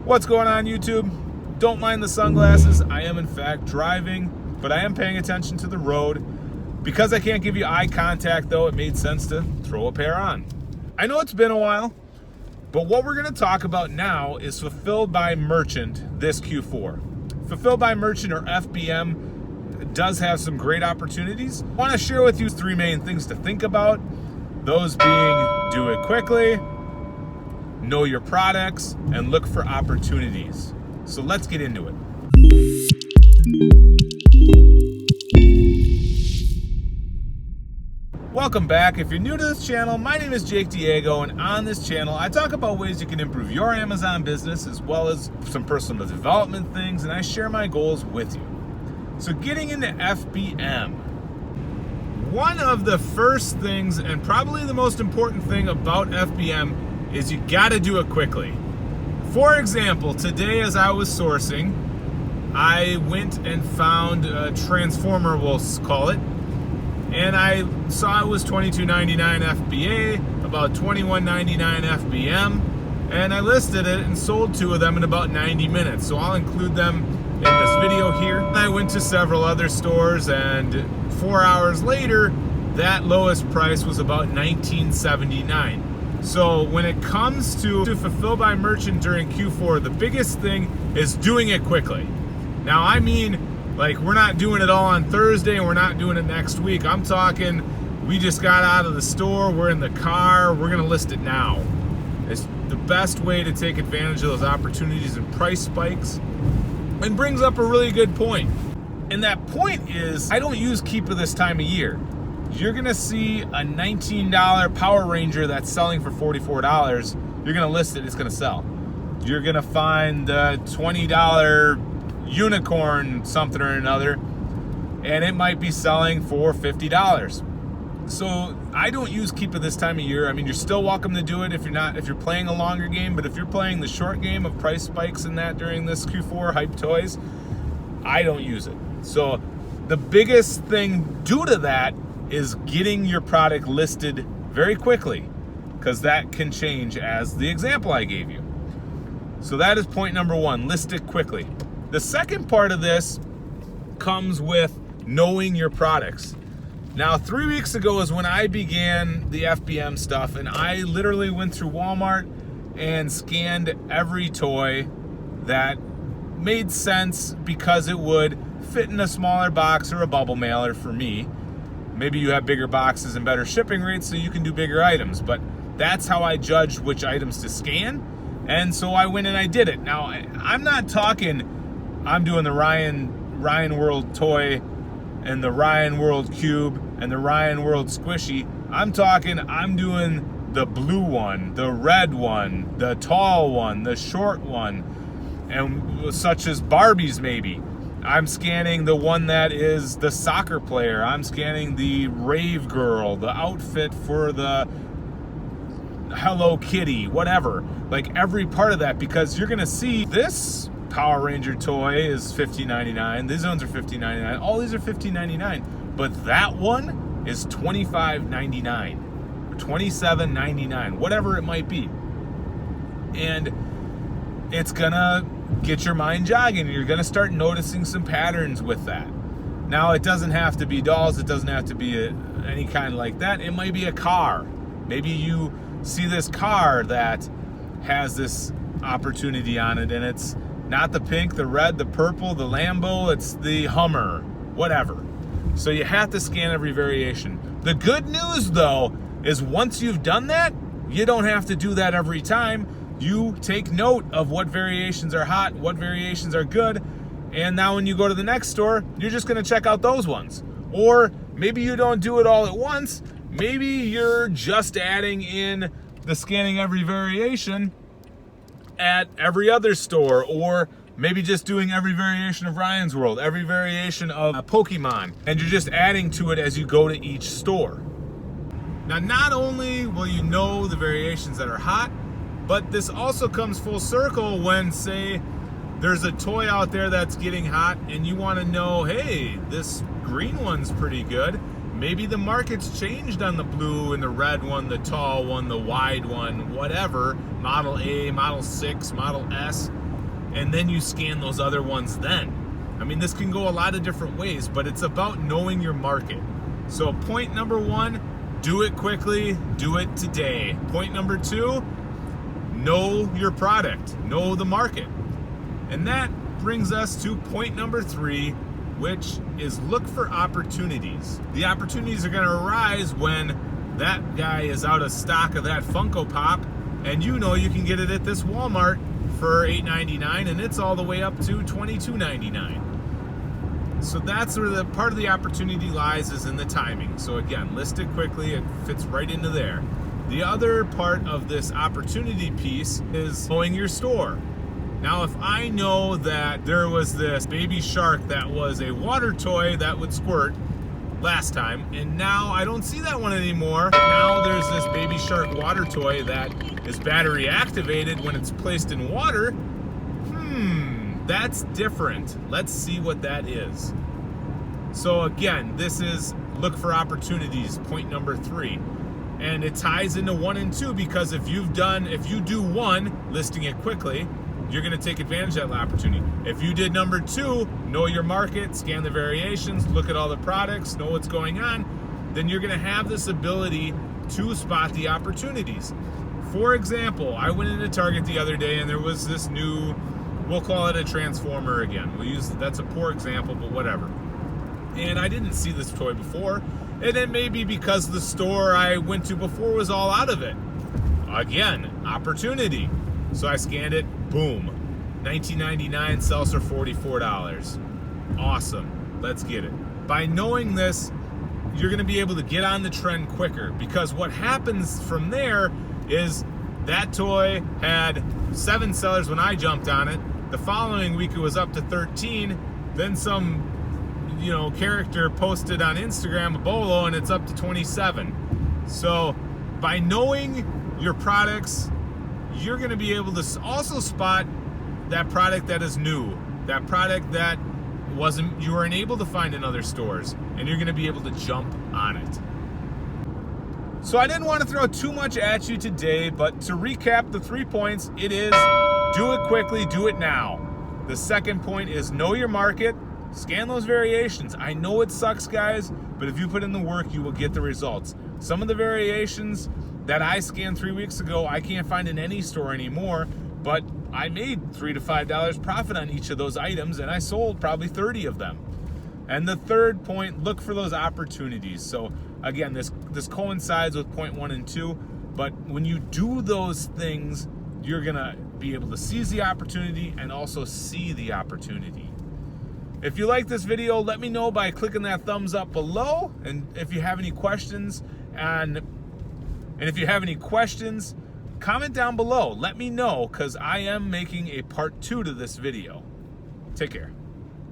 What's going on, YouTube? Don't mind the sunglasses. I am in fact driving, but I am paying attention to the road. Because I can't give you eye contact though, it made sense to throw a pair on. I know it's been a while, but what we're going to talk about now is Fulfilled by Merchant this Q4. Fulfilled by Merchant, or FBM, does have some great opportunities. I want to share with you three main things to think about. Those being, do it quickly, know your products, and look for opportunities. So let's get into it. Welcome back. If you're new to this channel, my name is Jake Diego, and on this channel I talk about ways you can improve your Amazon business as well as some personal development things, and I share my goals with you. So getting into FBM, one of the first things and probably the most important thing about FBM is you gotta do it quickly. For example, today as I was sourcing, I went and found a transformer, we'll call it, and I saw it was $22.99 FBA, about $21.99 FBM, and I listed it and sold two of them in about 90 minutes. So I'll include them in this video here. I went to several other stores, and 4 hours later, that lowest price was about $19.79. So when it comes to Fulfilled by Merchant during Q4, the biggest thing is doing it quickly. Now, I mean, like, we're not doing it all on Thursday and we're not doing it next week. I'm talking, we just got out of the store, we're in the car, we're gonna list it now. It's the best way to take advantage of those opportunities and price spikes, and brings up a really good point. And that point is, I don't use Keepa this time of year. You're gonna see a $19 Power Ranger that's selling for $44. You're gonna list it, it's gonna sell. You're gonna find the $20 unicorn something or another, and it might be selling for $50. So I don't use Keepa this time of year. I mean, you're still welcome to do it if you're playing a longer game, but if you're playing the short game of price spikes and that during this Q4 hype toys, I don't use it. So the biggest thing due to that is getting your product listed very quickly, because that can change as the example I gave you. So that is point number one, list it quickly. The second part of this comes with knowing your products. Now, 3 weeks ago is when I began the FBM stuff, and I literally went through Walmart and scanned every toy that made sense because it would fit in a smaller box or a bubble mailer for me. Maybe you have bigger boxes and better shipping rates, so you can do bigger items, but that's how I judged which items to scan, and so I went and I did it. Now, I'm not talking I'm doing the Ryan World toy and the Ryan World cube and the Ryan World squishy. I'm talking I'm doing the blue one, the red one, the tall one, the short one, and such as Barbies maybe. I'm scanning the one that is the soccer player. I'm scanning the rave girl, the outfit for the Hello Kitty, whatever. Like every part of that, because you're gonna see this Power Ranger toy is $15.99. These ones are $15.99. All these are $15.99. But that one is $25.99 or $27.99, whatever it might be. And it's gonna get your mind jogging. You're gonna start noticing some patterns with that. Now, it doesn't have to be dolls. It doesn't have to be any kind like that. It might be a car. Maybe you see this car that has this opportunity on it, and it's not the pink, the red, the purple, the Lambo, it's the Hummer, whatever. So you have to scan every variation. The good news, though, is once you've done that, you don't have to do that every time. You take note of what variations are hot, what variations are good, and now when you go to the next store, you're just gonna check out those ones. Or maybe you don't do it all at once. Maybe you're just adding in the scanning every variation at every other store, or maybe just doing every variation of Ryan's World, every variation of Pokemon, and you're just adding to it as you go to each store. Now, not only will you know the variations that are hot, but this also comes full circle when, say, there's a toy out there that's getting hot and you want to know, hey, this green one's pretty good. Maybe the market's changed on the blue and the red one, the tall one, the wide one, whatever, Model A, Model 6, Model S, and then you scan those other ones then. I mean, this can go a lot of different ways, but it's about knowing your market. So point number 1, do it quickly, do it today. Point number 2, know your product, know the market. And that brings us to point number 3, which is look for opportunities. The opportunities are going to arise when that guy is out of stock of that Funko Pop, and you know you can get it at this Walmart for $8.99, and it's all the way up to $22.99. So that's where the part of the opportunity lies, is in the timing. So again, list it quickly, it fits right into there. The other part of this opportunity piece is knowing your store. Now, if I know that there was this baby shark that was a water toy that would squirt last time, and now I don't see that one anymore. Now there's this baby shark water toy that is battery activated when it's placed in water. That's different. Let's see what that is. So again, this is look for opportunities, point number 3. And it ties into 1 and 2, because if you do 1, listing it quickly, you're going to take advantage of that opportunity. If you did number 2, know your market, scan the variations, look at all the products, know what's going on, then you're going to have this ability to spot the opportunities. For example, I went into Target the other day and there was this new, we'll call it a transformer again. That's a poor example, but whatever. And I didn't see this toy before. And it may be because the store I went to before was all out of it. Again, opportunity. So I scanned it, boom. $19.99, sells for $44. Awesome, let's get it. By knowing this, you're gonna be able to get on the trend quicker, because what happens from there is that toy had 7 sellers when I jumped on it. The following week it was up to 13. Then some, character posted on Instagram a bolo and it's up to 27. So by knowing your products, you're going to be able to also spot that product that is new, that product that you weren't able to find in other stores, and you're going to be able to jump on it. So I didn't want to throw too much at you today, but to recap the 3 points, it is do it quickly, do it now. The second point is know your market, scan those variations. I know it sucks, guys, but if you put in the work, you will get the results. Some of the variations that I scanned 3 weeks ago, I can't find in any store anymore, but I made $3 to $5 profit on each of those items, and I sold probably 30 of them. And the third point, look for those opportunities. So again, this coincides with point 1 and 2, but when you do those things, you're gonna be able to seize the opportunity and also see the opportunity. If you like this video, let me know by clicking that thumbs up below. And if you have any questions, comment down below. Let me know, because I am making a part 2 to this video. Take care.